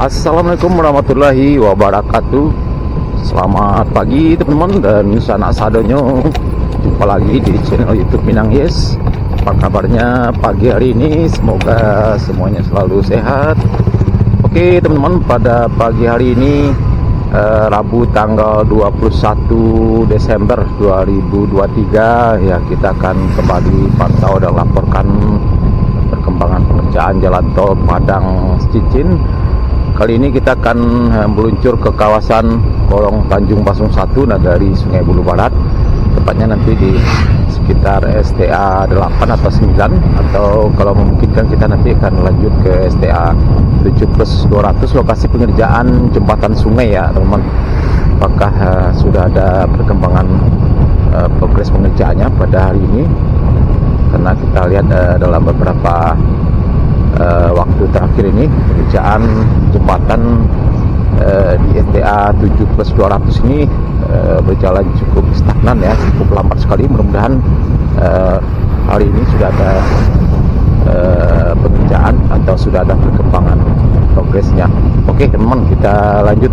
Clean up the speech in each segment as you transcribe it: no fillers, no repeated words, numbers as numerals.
Assalamualaikum warahmatullahi wabarakatuh. Selamat pagi teman-teman dan sanak sadonyo. Jumpa lagi di channel YouTube Minang Yes. Apa kabarnya pagi hari ini? Semoga semuanya selalu sehat. Oke teman-teman, pada pagi hari ini Rabu tanggal 21 Desember 2023 ya, kita akan kembali pantau dan laporkan perkembangan pengerjaan jalan tol Padang Cicin. Kali ini kita akan meluncur ke kawasan Kolong Tanjung Pasung 1 Nagari Sungai Bulu Barat, tepatnya nanti di sekitar STA 8 atau 9, atau kalau memungkinkan kita nanti akan lanjut ke STA 7+200 lokasi pengerjaan jembatan sungai ya teman-teman. Apakah sudah ada perkembangan progres pengerjaannya pada hari ini? Karena kita lihat dalam beberapa waktu terakhir ini pengerjaan jembatan di STA 7+200 ini berjalan cukup stagnan ya, cukup lambat sekali. Mudah-mudahan hari ini sudah ada pengerjaan atau sudah ada perkembangan progresnya. Oke teman-teman, kita lanjut.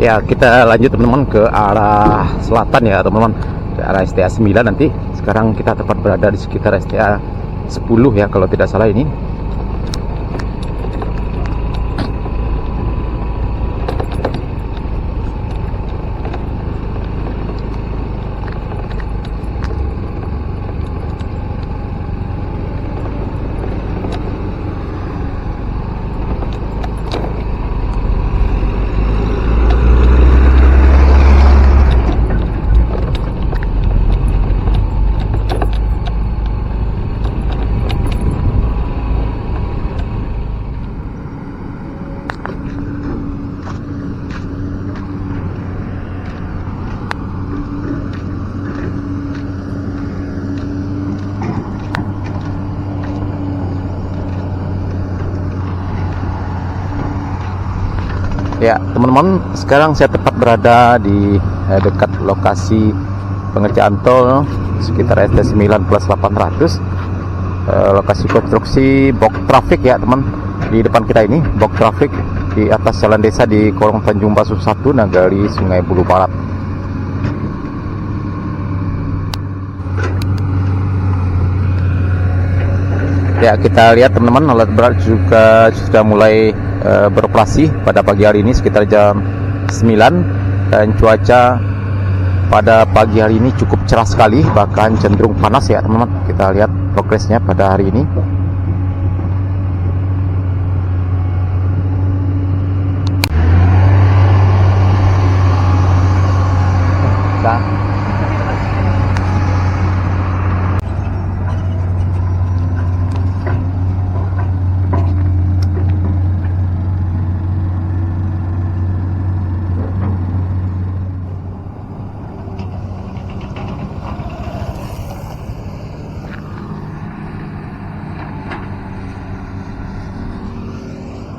Ya, kita lanjut teman-teman ke arah selatan ya teman-teman, ke arah STA 9 nanti. Sekarang kita tepat berada di sekitar STA 10 ya kalau tidak salah ini. Ya teman-teman, sekarang saya tepat berada di dekat lokasi pengerjaan tol sekitar ST 9+800, lokasi konstruksi box traffic ya teman. Di depan kita ini box traffic di atas jalan desa di Kolong Tanjung Pasung 1 Nagari Sungai Bulu Barat. Ya, kita lihat teman-teman, alat berat juga sudah mulai beroperasi pada pagi hari ini sekitar jam 9, dan cuaca pada pagi hari ini cukup cerah sekali, bahkan cenderung panas ya teman-teman. Kita lihat progresnya pada hari ini.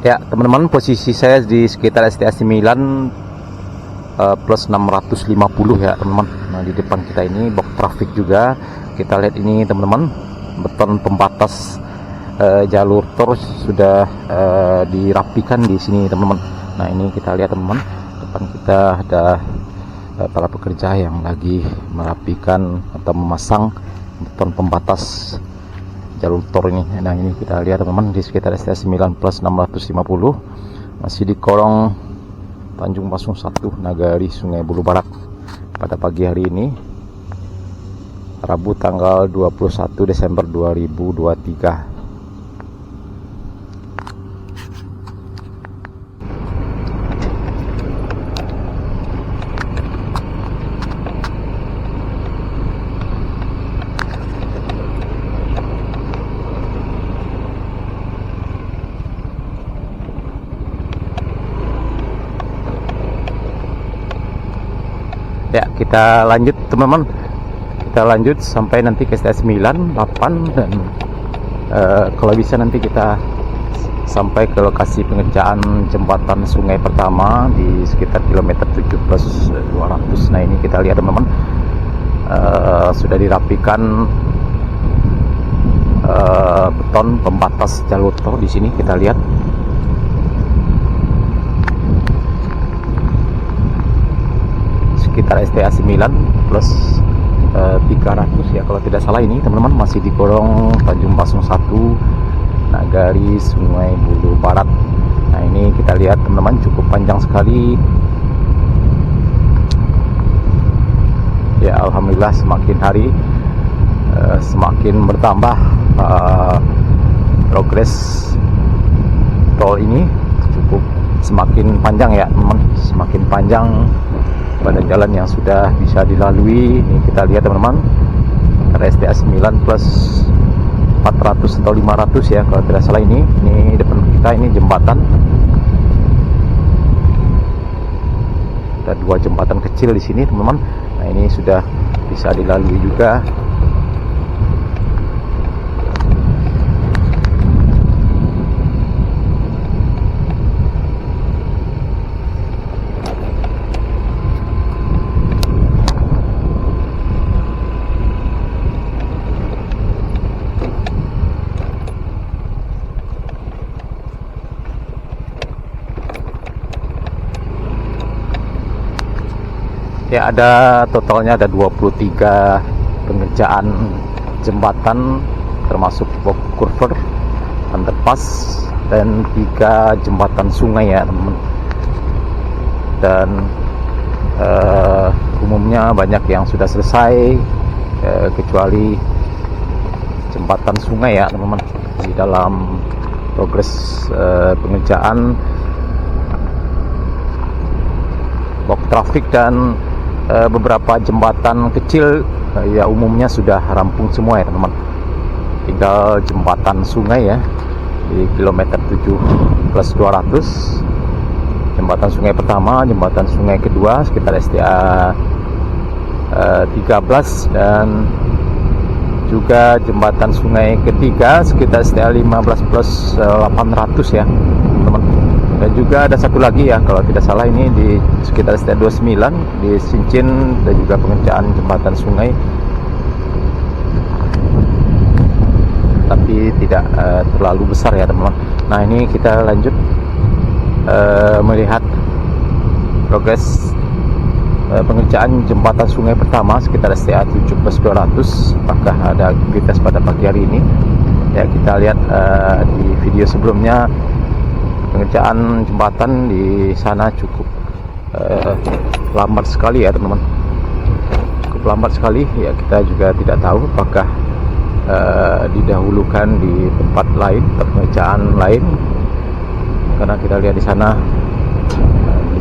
Ya teman-teman, posisi saya di sekitar STA 9+650 ya teman-teman. Nah, di depan kita ini box traffic juga. Kita lihat ini teman-teman, beton pembatas jalur tol sudah dirapikan di sini teman-teman. Nah ini kita lihat teman-teman, depan kita ada para pekerja yang lagi merapikan atau memasang beton pembatas jalur tol ini. Nah, ini kita lihat teman-teman di sekitar STA 9 plus 650 masih di kolong Tanjung Pasung 1 Nagari Sungai Bulu Barat pada pagi hari ini, Rabu tanggal 21 Desember 2023. Ya, kita lanjut teman-teman. Kita lanjut sampai nanti ke STA 9, 8 dan kalau bisa nanti kita sampai ke lokasi pengerjaan jembatan sungai pertama di sekitar kilometer 7 plus 200. Nah, ini kita lihat teman-teman, sudah dirapikan beton pembatas jalur tol di sini. Kita lihat sekitar STA 9 plus 300 ya kalau tidak salah. Ini teman-teman masih di kolong Tanjung Pasung 1 Nagari Sungai Bulu Barat. Nah, ini kita lihat teman-teman cukup panjang sekali ya. Alhamdulillah semakin hari semakin bertambah progres tol ini, cukup semakin panjang ya teman-teman, semakin panjang pada jalan yang sudah bisa dilalui. Ini kita lihat teman-teman, STA 9 plus 400 atau 500 ya kalau tidak salah. Ini depan kita ini jembatan, ada 2 jembatan kecil di sini teman-teman. Nah, ini sudah bisa dilalui juga. Ya, ada totalnya ada 23 pengerjaan jembatan termasuk box culvert, underpass dan 3 jembatan sungai ya teman-teman. Dan umumnya banyak yang sudah selesai kecuali jembatan sungai ya teman-teman. Di dalam progres pengerjaan box traffic dan beberapa jembatan kecil ya umumnya sudah rampung semua ya teman-teman. Tinggal jembatan sungai ya di kilometer 7 plus 200, jembatan sungai pertama, jembatan sungai kedua sekitar STA 13 dan juga jembatan sungai ketiga sekitar STA 15 plus 800 ya teman-teman. Dan juga ada satu lagi ya kalau tidak salah, ini di sekitar STA 29 di Sincin, dan juga pengerjaan jembatan sungai tapi tidak terlalu besar ya teman-teman. Nah, ini kita lanjut melihat progres pengerjaan jembatan sungai pertama sekitar STA 7 plus 200. Apakah ada aktivitas pada pagi hari ini ya? Kita lihat di video sebelumnya pengerjaan jembatan di sana cukup lambat sekali ya teman-teman, cukup lambat sekali ya. Kita juga tidak tahu apakah didahulukan di tempat lain, pengerjaan lain, karena kita lihat di sana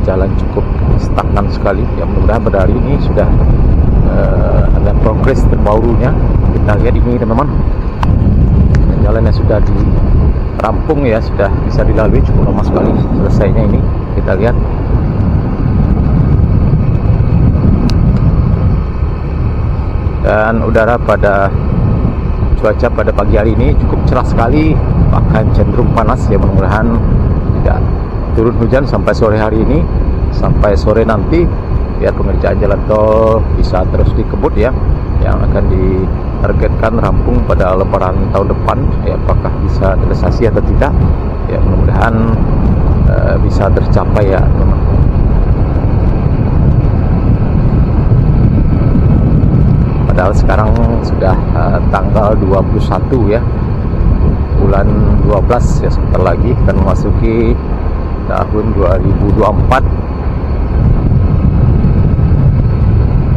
jalan cukup stagnan sekali ya. Mudah-mudahan pada hari ini sudah ada progres terbarunya. Kita lihat ini teman-teman, jalan yang sudah rampung ya, sudah bisa dilalui, cukup lama sekali selesainya ini. Kita lihat dan udara pada cuaca pada pagi hari ini cukup cerah sekali, bahkan cenderung panas ya. Mudah-mudahan tidak turun hujan sampai sore hari ini. Sampai sore nanti biar pengerjaan jalan tol bisa terus dikebut ya, yang akan ditargetkan rampung pada lebaran tahun depan ya. Apakah bisa realisasi atau tidak ya, mudah-mudahan bisa tercapai ya teman-teman. sekarang sudah tanggal 21 ya, bulan 12 ya, sebentar lagi kita memasuki tahun 2024.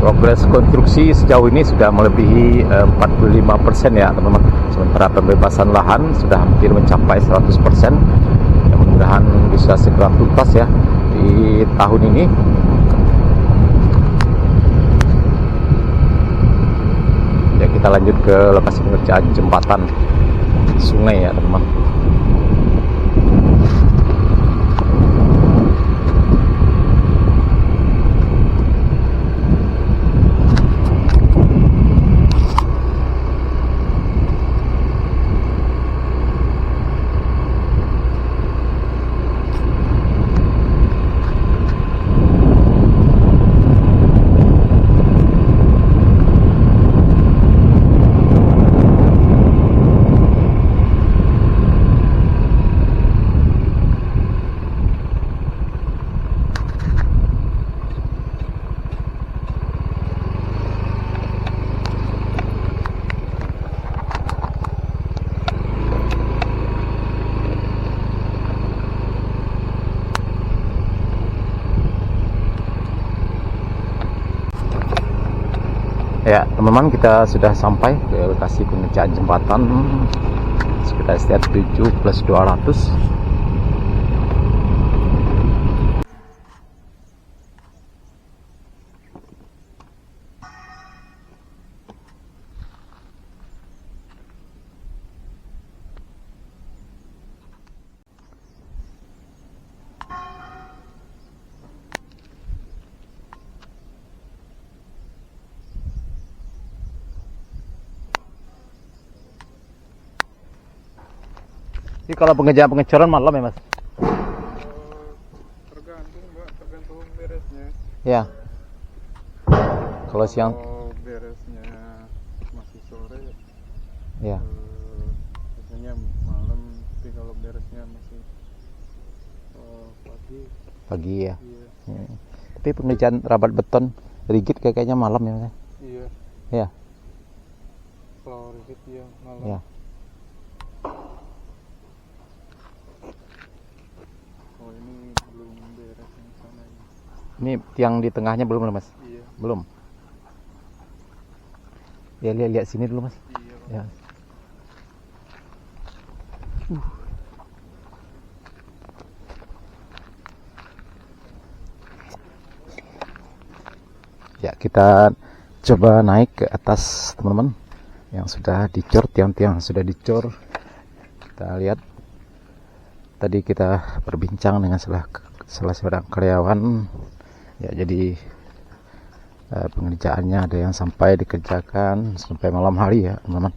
Progres konstruksi sejauh ini sudah melebihi 45% ya teman-teman. Sementara pembebasan lahan sudah hampir mencapai 100%. Ya, mudah-mudahan bisa segera tuntas ya di tahun ini. Ya, kita lanjut ke lokasi pengerjaan jembatan sungai ya teman-teman. Ya teman-teman, kita sudah sampai ke lokasi pengerjaan jembatan sekitar setiap 7+200. Jadi kalau pengecoran malam ya mas? Tergantung mbak, tergantung beresnya. Ya. Kalau siang? Kalau beresnya masih sore, Ya. biasanya malam. Tapi kalau beresnya masih pagi. Pagi ya. Iya. Tapi pengerjaan rabat beton rigid kayaknya malam ya mas? Iya. Ya. Kalau rigid ya malam. Ya. Oh ini belum beres yang sana ini. Ini tiang di tengahnya belum mas? Iya. Belum. Ya lihat sini dulu mas. Iya. Ya. Ya, kita coba naik ke atas teman-teman yang sudah dicor, tiang-tiang sudah dicor. Kita lihat, tadi kita berbincang dengan salah seorang karyawan ya, jadi pengerjaannya ada yang sampai dikerjakan sampai malam hari ya teman-teman.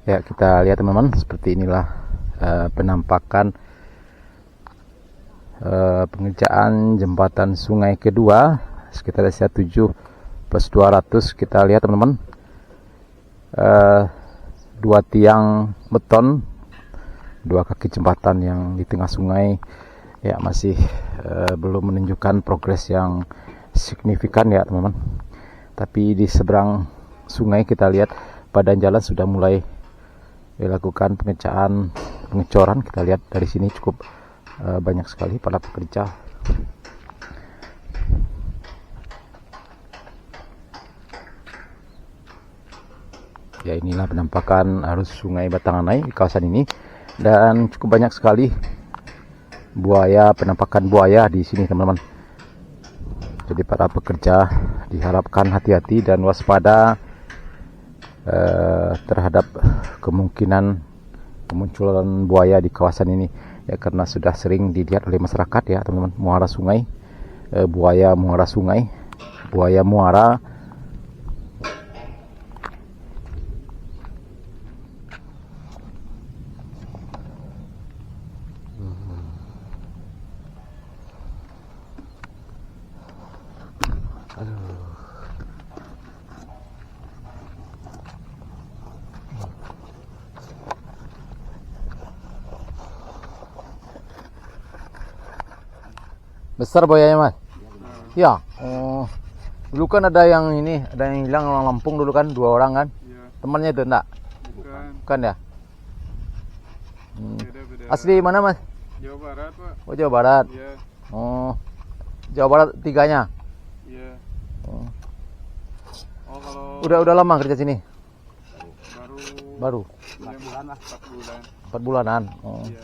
Ya, kita lihat teman-teman, seperti inilah penampakan pengerjaan jembatan sungai kedua sekitar 7+200. Kita lihat teman-teman, 2 tiang beton, 2 kaki jembatan yang di tengah sungai ya masih belum menunjukkan progres yang signifikan ya teman-teman. Tapi di seberang sungai kita lihat badan jalan sudah mulai dilakukan pengecoran. Kita lihat dari sini cukup banyak sekali para pekerja. Ya, inilah penampakan arus sungai Batanganai di kawasan ini, dan cukup banyak sekali penampakan buaya di sini teman-teman. Jadi para pekerja diharapkan hati-hati dan waspada terhadap kemungkinan kemunculan buaya di kawasan ini ya, karena sudah sering dilihat oleh masyarakat ya teman-teman, muara sungai, buaya muara sungai, buaya muara. Besar buayanya mas? Nah, Ya. Oh. Dulu kan ada yang ini, ada yang hilang orang Lampung dulu kan, 2 orang kan? iya, Temannya itu enggak? bukan. Bukan ya? Hmm. Beda-beda. Asli mana mas? Jawa Barat, Pak. Oh Jawa Barat. Iya, Oh. Jawa Barat 3-nya. iya. Oh. Oh, kalau Udah lama kerja sini? baru Baru. 4 bulan lah, 4 bulan. 4 bulanan. Oh. Iya.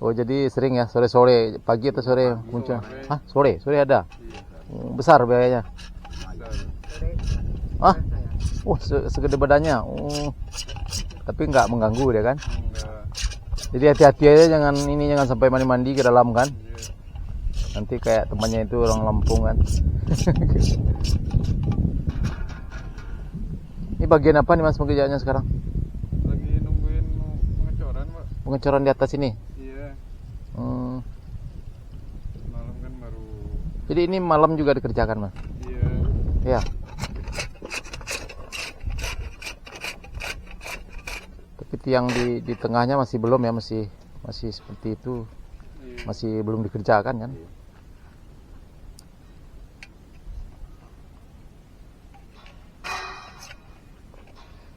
Oh jadi sering ya sore-sore, pagi atau sore muncul? sore. Hah, sore ada. Iya. Oh, besar biayanya. Besar. Ah, oh segede badannya. Oh, tapi nggak mengganggu dia kan? Enggak. Jadi hati-hati aja, jangan sampai mandi-mandi ke dalam kan? Iya. Nanti kayak temannya itu orang Lampung kan? Ini bagian apa nih mas pekerjaannya sekarang? Lagi nungguin pengecoran, Pak. Pengecoran di atas ini. Iya. Hmm. Malam kan baru. Jadi ini malam juga dikerjakan mas? Iya. Ya. Tapi tiang di tengahnya masih belum ya, masih seperti itu, Iya. masih belum dikerjakan kan?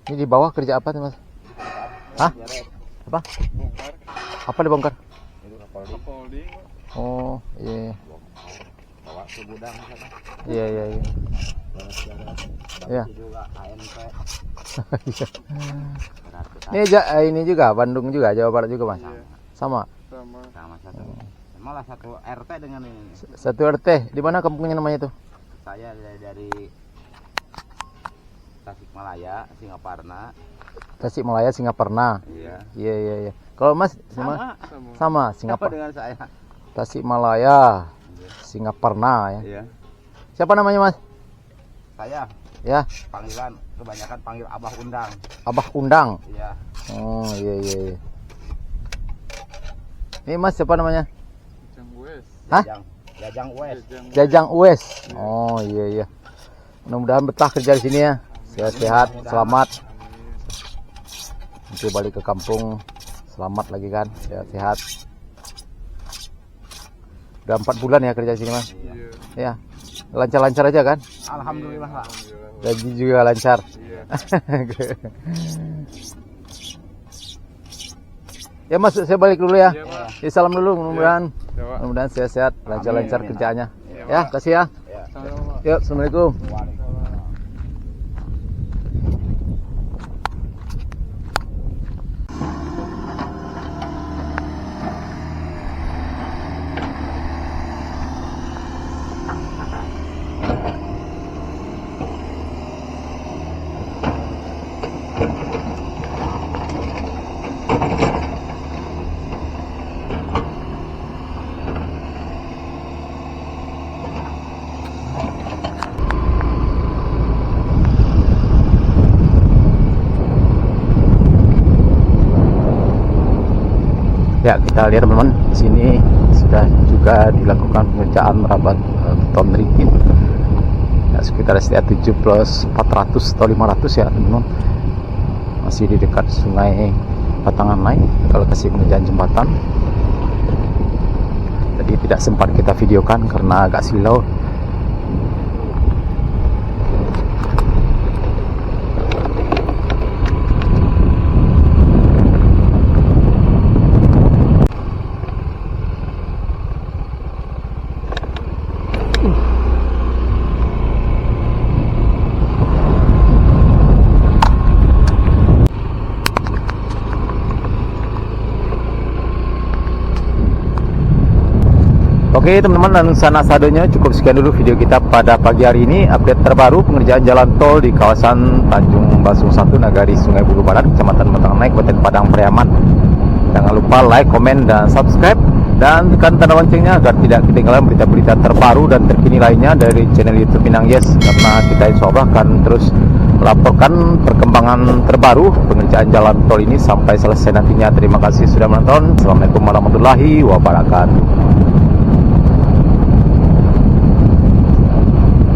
Ini di bawah kerja apa nih mas? Hah? Apa? Bongkar. Apa dibongkar? Folding, Pak. Oh iya, Bawa ke gudang sana. iya. Iya. Juga ANP. Ini juga Bandung juga, Jawa Barat juga mas? Iya. Sama. Sama. Sama satu. Malah satu RT dengan ini. Satu RT. Di mana kampungnya namanya tuh? Saya dari Tasikmalaya, Singaparna. Tasikmalaya, Singaparna. Iya. Iya. Kalau mas, Sama. sama Siapa Singapura. dengan saya? Tasikmalaya, Singaparna ya. Iya. Siapa namanya mas? Saya Ya, panggilan kebanyakan panggil Abah Undang. Abah Undang. Iya. Oh iya. Ini mas siapa namanya? Jang Wes. Hah? Jajang West. Jajang Uwes. Oh iya. Mudah-mudahan betah kerja di sini ya. Sehat-sehat, selamat. Amin. Nanti balik ke kampung, selamat lagi kan, sehat-sehat. Udah 4 bulan ya kerja di sini mas. Iya. Ya, lancar-lancar aja kan? Alhamdulillah, Pak. Alhamdulillah. Gaji juga lancar. Iya. Ya mas, saya balik dulu ya. Iya, Pak. Ya, salam dulu, mudah-mudahan Jawa. mudah-mudahan sehat-sehat, lancar-lancar Amin. kerjaannya. Iya, Ya, Pak. kasih ya. Sama, Pak. Yuk, assalamualaikum. Ya, kita lihat teman-teman, di sini sudah juga dilakukan pengerjaan merabat beton rigid. Ya, sekitar STA 7 plus 400 atau 500 ya teman-teman. Masih di dekat Sungai Batangan Naik, kalau kasih pengerjaan jembatan. Tadi tidak sempat kita videokan karena agak silau. Oke teman-teman, dan sana sadonya cukup sekian dulu video kita pada pagi hari ini. Update terbaru pengerjaan jalan tol di kawasan Tanjung Basung 1 Nagari Sungai Bulu Barat, Kecamatan Batangan Naik, Kabupaten Padang Pariaman. Jangan lupa like, komen, dan subscribe, dan tekan tanda loncengnya agar tidak ketinggalan berita-berita terbaru dan terkini lainnya dari channel YouTube Minang Yes, karena kita insya Allah akan terus melaporkan perkembangan terbaru pengerjaan jalan tol ini sampai selesai nantinya. Terima kasih sudah menonton. Assalamualaikum warahmatullahi wabarakatuh.